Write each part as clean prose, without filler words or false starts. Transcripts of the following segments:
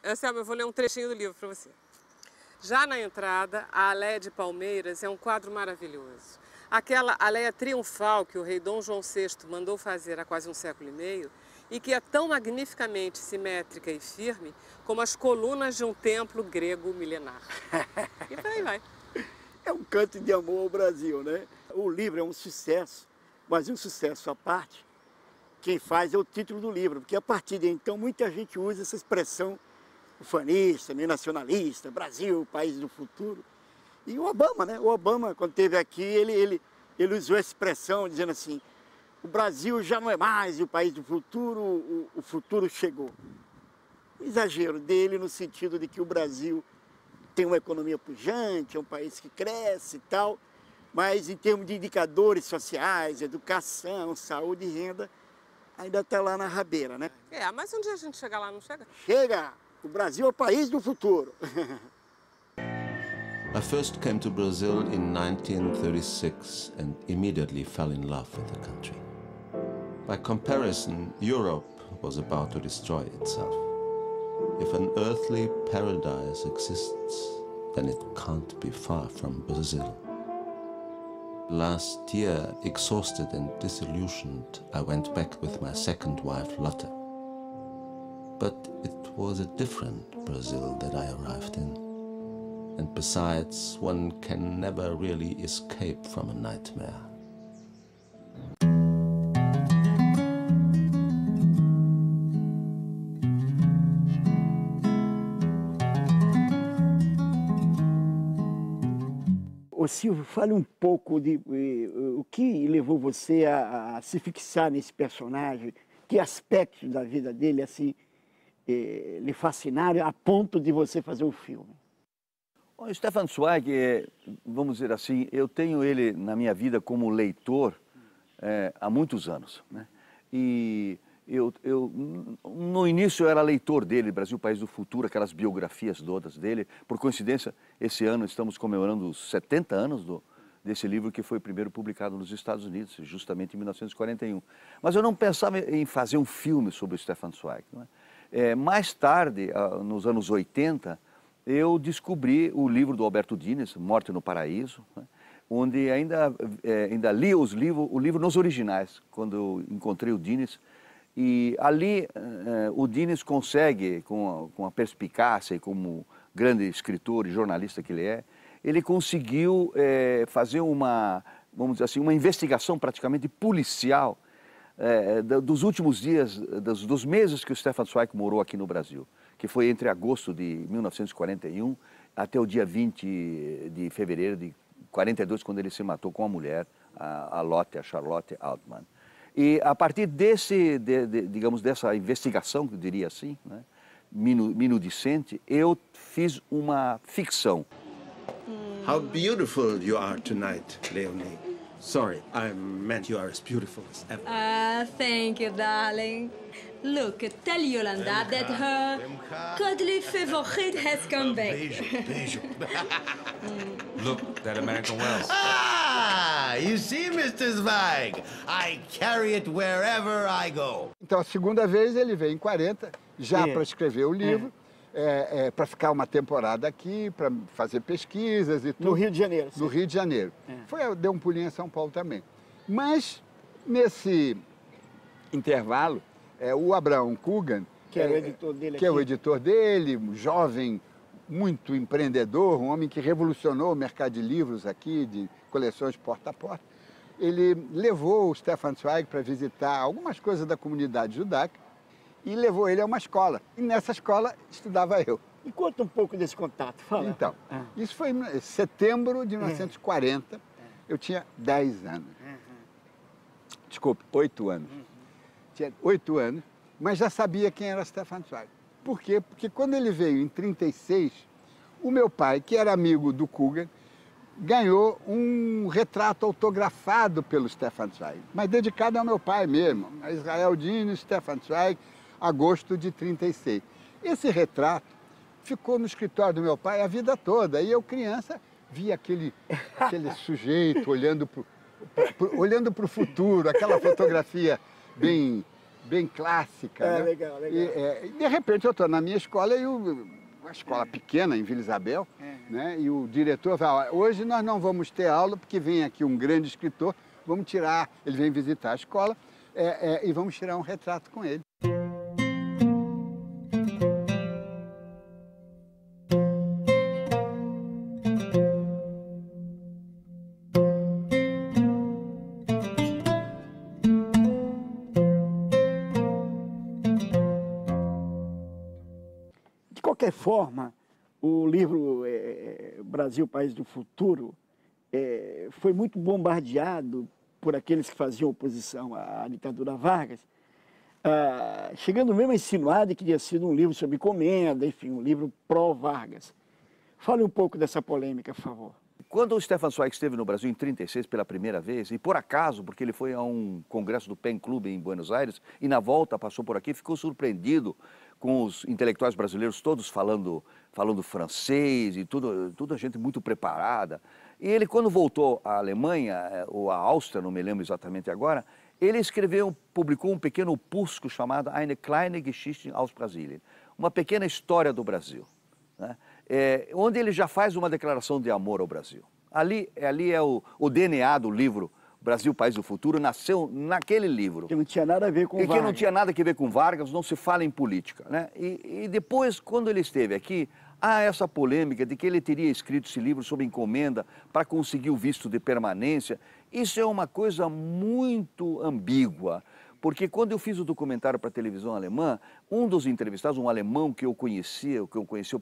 Anselmo, eu vou ler um trechinho do livro para você. Já na entrada, a Aléia de Palmeiras é um quadro maravilhoso. Aquela Aléia triunfal que o rei Dom João VI mandou fazer há quase um século e meio e que é tão magnificamente simétrica e firme como as colunas de um templo grego milenar. E por aí vai. É um canto de amor ao Brasil, né? O livro é um sucesso, mas um sucesso à parte. Quem faz é o título do livro, porque a partir de então muita gente usa essa expressão ufanista, meio nacionalista, Brasil, país do futuro. E o Obama, né? O Obama, quando esteve aqui, ele usou essa expressão dizendo assim, o Brasil já não é mais o país do futuro, o futuro chegou. O exagero dele no sentido de que o Brasil tem uma economia pujante, é um país que cresce e tal, mas em termos de indicadores sociais, educação, saúde e renda, ainda está lá na rabeira, né? Mas um dia a gente chega lá, não chega? Chega! O Brasil é o país do futuro. I first came to Brazil in 1936 and immediately fell in love with the country. By comparison, Europe was about to destroy itself. If an earthly paradise exists, then it can't be far from Brazil. Last year, exhausted and disillusioned, I went back with my second wife, Lotte. But it was a different Brazil that I arrived in. And besides, one can never really escape from a nightmare. Ô Silvio, fale um pouco de o que levou você a se fixar nesse personagem, que aspectos da vida dele assim lhe fascinaram a ponto de você fazer um filme. O Stefan Zweig, vamos dizer assim, eu tenho ele na minha vida como leitor há muitos anos, né? E no início eu era leitor dele, Brasil, País do Futuro, aquelas biografias todas dele. Por coincidência, esse ano estamos comemorando os 70 anos desse livro que foi primeiro publicado nos Estados Unidos, justamente em 1941. Mas eu não pensava em fazer um filme sobre o Stefan Zweig, não é? Mais tarde, nos anos 80, eu descobri o livro do Alberto Dines, Morte no Paraíso, né? Onde ainda li o livro nos originais, quando eu encontrei o Dines. E ali o Dines consegue, com a perspicácia e como grande escritor e jornalista que ele conseguiu fazer vamos dizer assim, uma investigação praticamente policial dos últimos dias, dos meses que o Stefan Zweig morou aqui no Brasil, que foi entre agosto de 1941 até o dia 20 de fevereiro de 42, quando ele se matou com a mulher, a Lotte, a Charlotte Altmann. E a partir digamos, dessa investigação, eu diria assim, né, minudicente, eu fiz uma ficção. How beautiful you are tonight, Leonie. Sorry, I meant you are as beautiful as ever. Thank you, darling. Look, tell Yolanda that her cuddly favorite has come back. Beijo, beijo. Look, that American Wells. You see, Mr. Zweig, I carry it wherever I go. Então, a segunda vez ele veio em 40, já para escrever o livro, para ficar uma temporada aqui, para fazer pesquisas e tudo. No Rio de Janeiro. No Rio de Janeiro. Deu um pulinho em São Paulo também. Mas, nesse intervalo, o Abraão Coogan, que é o editor dele, que é o editor dele, um jovem, muito empreendedor, um homem que revolucionou o mercado de livros aqui, de coleções porta a porta. Ele levou o Stefan Zweig para visitar algumas coisas da comunidade judaica e levou ele a uma escola. E nessa escola estudava eu. E conta um pouco desse contato, fala. Então, isso foi em setembro de 1940, eu tinha 10 anos. Desculpe, 8 anos. Tinha 8 anos, mas já sabia quem era Stefan Zweig. Por quê? Porque quando ele veio em 36, o meu pai, que era amigo do Coogan, ganhou um retrato autografado pelo Stefan Zweig, mas dedicado ao meu pai mesmo, a Israel Dines, Stefan Zweig, agosto de 36. Esse retrato ficou no escritório do meu pai a vida toda, e eu, criança, via aquele olhando para o futuro, aquela fotografia bem bem clássica. É, né? legal, legal. E de repente eu estou na minha escola, uma escola pequena em Vila Isabel, né? E o diretor fala, hoje nós não vamos ter aula porque vem aqui um grande escritor, vamos tirar, ele vem visitar a escola e vamos tirar um retrato com ele. De qualquer forma, o livro Brasil, País do Futuro foi muito bombardeado por aqueles que faziam oposição à ditadura Vargas, chegando mesmo a insinuar que tinha sido um livro sobre encomenda, enfim, um livro pró-Vargas. Fale um pouco dessa polêmica, por favor. Quando o Stefan Zweig esteve no Brasil em 1936 pela primeira vez, e por acaso, porque ele foi a um congresso do PEN Clube em Buenos Aires, e na volta passou por aqui, ficou surpreendido com os intelectuais brasileiros todos falando francês e toda a gente muito preparada. E ele, quando voltou à Alemanha, ou à Áustria, não me lembro exatamente agora, ele publicou um pequeno opúsculo chamado Eine kleine Geschichte aus Brasilien, uma pequena história do Brasil, né? Onde ele já faz uma declaração de amor ao Brasil. Ali é o DNA do livro Brasil, País do Futuro, nasceu naquele livro. Que não tinha nada a ver com Vargas. Que não tinha nada a ver com Vargas, não se fala em política, né? E depois, quando ele esteve aqui, há essa polêmica de que ele teria escrito esse livro sob encomenda para conseguir o visto de permanência. Isso é uma coisa muito ambígua, porque quando eu fiz o documentário para a televisão alemã, um dos entrevistados, um alemão que eu conhecia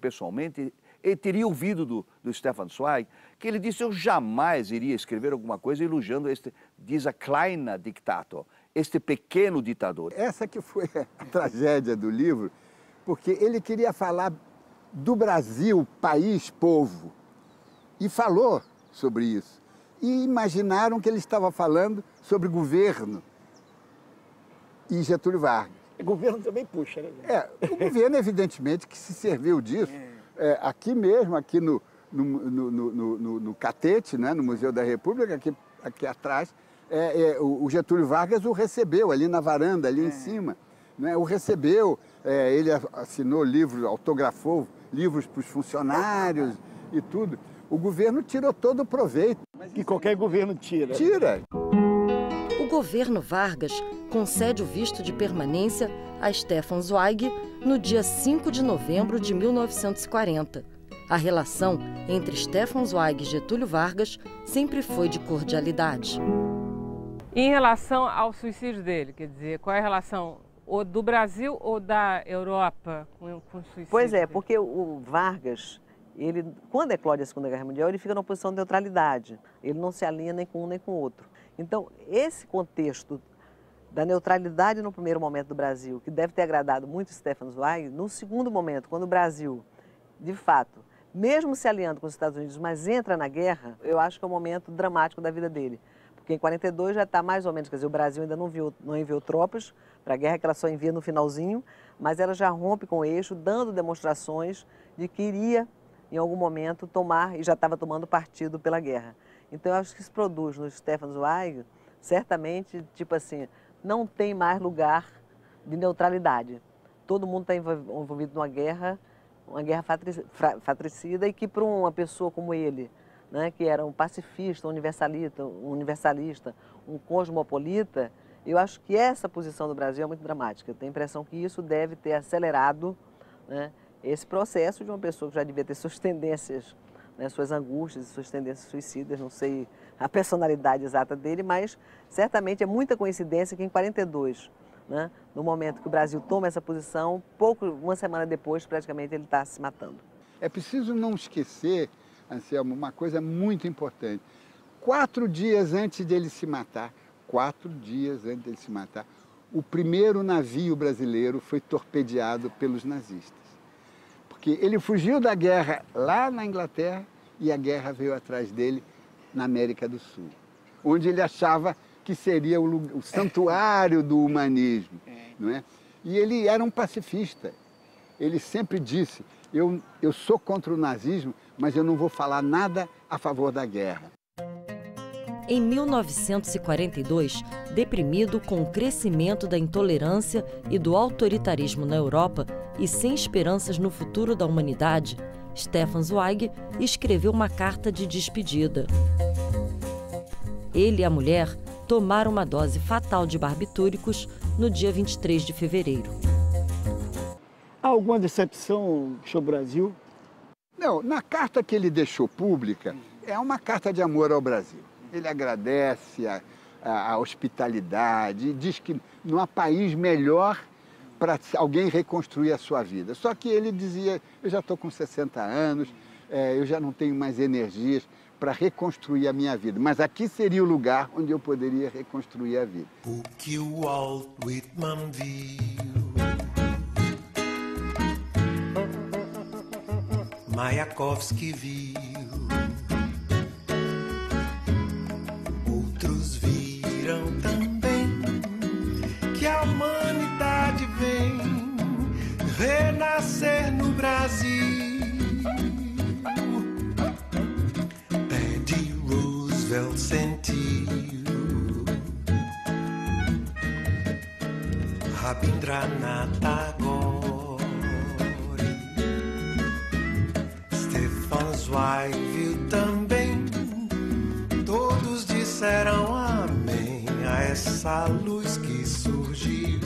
pessoalmente, ele teria ouvido do Stefan Zweig, que ele disse, eu jamais iria escrever alguma coisa elogiando dieser kleine Diktator, este pequeno ditador. Essa que foi a tragédia do livro, porque ele queria falar do Brasil, país, povo, e falou sobre isso. E imaginaram que ele estava falando sobre governo e Getúlio Vargas. O governo também puxa, né? O governo, evidentemente, que se serviu disso. Aqui mesmo, aqui no Catete, né, no Museu da República, aqui atrás, o Getúlio Vargas o recebeu ali na varanda, ali em cima. Né, o recebeu, ele assinou livros, autografou livros para os funcionários e tudo. O governo tirou todo o proveito. Que qualquer governo tira. Tira. O governo Vargas concede o visto de permanência a Stefan Zweig no dia 5 de novembro de 1940. A relação entre Stefan Zweig e Getúlio Vargas sempre foi de cordialidade. Em relação ao suicídio dele, quer dizer, qual é a relação ou do Brasil ou da Europa com o suicídio? Pois é, porque o Vargas, quando eclode a Segunda Guerra Mundial, ele fica numa posição de neutralidade. Ele não se alinha nem com um nem com o outro. Então, esse contexto da neutralidade no primeiro momento do Brasil, que deve ter agradado muito Stefan Zweig, no segundo momento, quando o Brasil, de fato, mesmo se alinhando com os Estados Unidos, mas entra na guerra, eu acho que é um momento dramático da vida dele. Porque em 42 já está mais ou menos, quer dizer, o Brasil ainda não enviou tropas para a guerra, que ela só envia no finalzinho, mas ela já rompe com o eixo, dando demonstrações de que iria, em algum momento, tomar, e já estava tomando partido pela guerra. Então, eu acho que isso produz no Stefan Zweig, certamente, tipo assim, não tem mais lugar de neutralidade. Todo mundo está envolvido numa guerra, uma guerra fratricida, e que para uma pessoa como ele, né, que era um pacifista, um universalista, um cosmopolita, eu acho que essa posição do Brasil é muito dramática. Eu tenho a impressão que isso deve ter acelerado, né, esse processo de uma pessoa que já devia ter suas tendências, né, suas angústias, suas tendências suicidas, não sei a personalidade exata dele, mas certamente é muita coincidência que em 42, né, no momento que o Brasil toma essa posição, uma semana depois, praticamente, ele está se matando. É preciso não esquecer, Anselmo, uma coisa muito importante. 4 dias antes dele se matar, o primeiro navio brasileiro foi torpedeado pelos nazistas. Porque ele fugiu da guerra lá na Inglaterra e a guerra veio atrás dele na América do Sul, onde ele achava que seria o santuário do humanismo, não é? E ele era um pacifista. Ele sempre disse, eu sou contra o nazismo, mas eu não vou falar nada a favor da guerra. Em 1942, deprimido com o crescimento da intolerância e do autoritarismo na Europa e sem esperanças no futuro da humanidade, Stefan Zweig escreveu uma carta de despedida. Ele e a mulher tomaram uma dose fatal de barbitúricos no dia 23 de fevereiro. Há alguma decepção sobre o Brasil? Não, na carta que ele deixou pública, é uma carta de amor ao Brasil. Ele agradece a hospitalidade, diz que não há país melhor para alguém reconstruir a sua vida. Só que ele dizia, eu já estou com 60 anos, eu já não tenho mais energias para reconstruir a minha vida. Mas aqui seria o lugar onde eu poderia reconstruir a vida. O que o Walt Whitman viu, Mayakovsky viu, outros viram também que a humanidade vem renascer no Brasil. Teddy Roosevelt sentiu, Rabindranath Tagore, Stefan Zweig viu também. Todos disseram amém a essa luz que surgiu.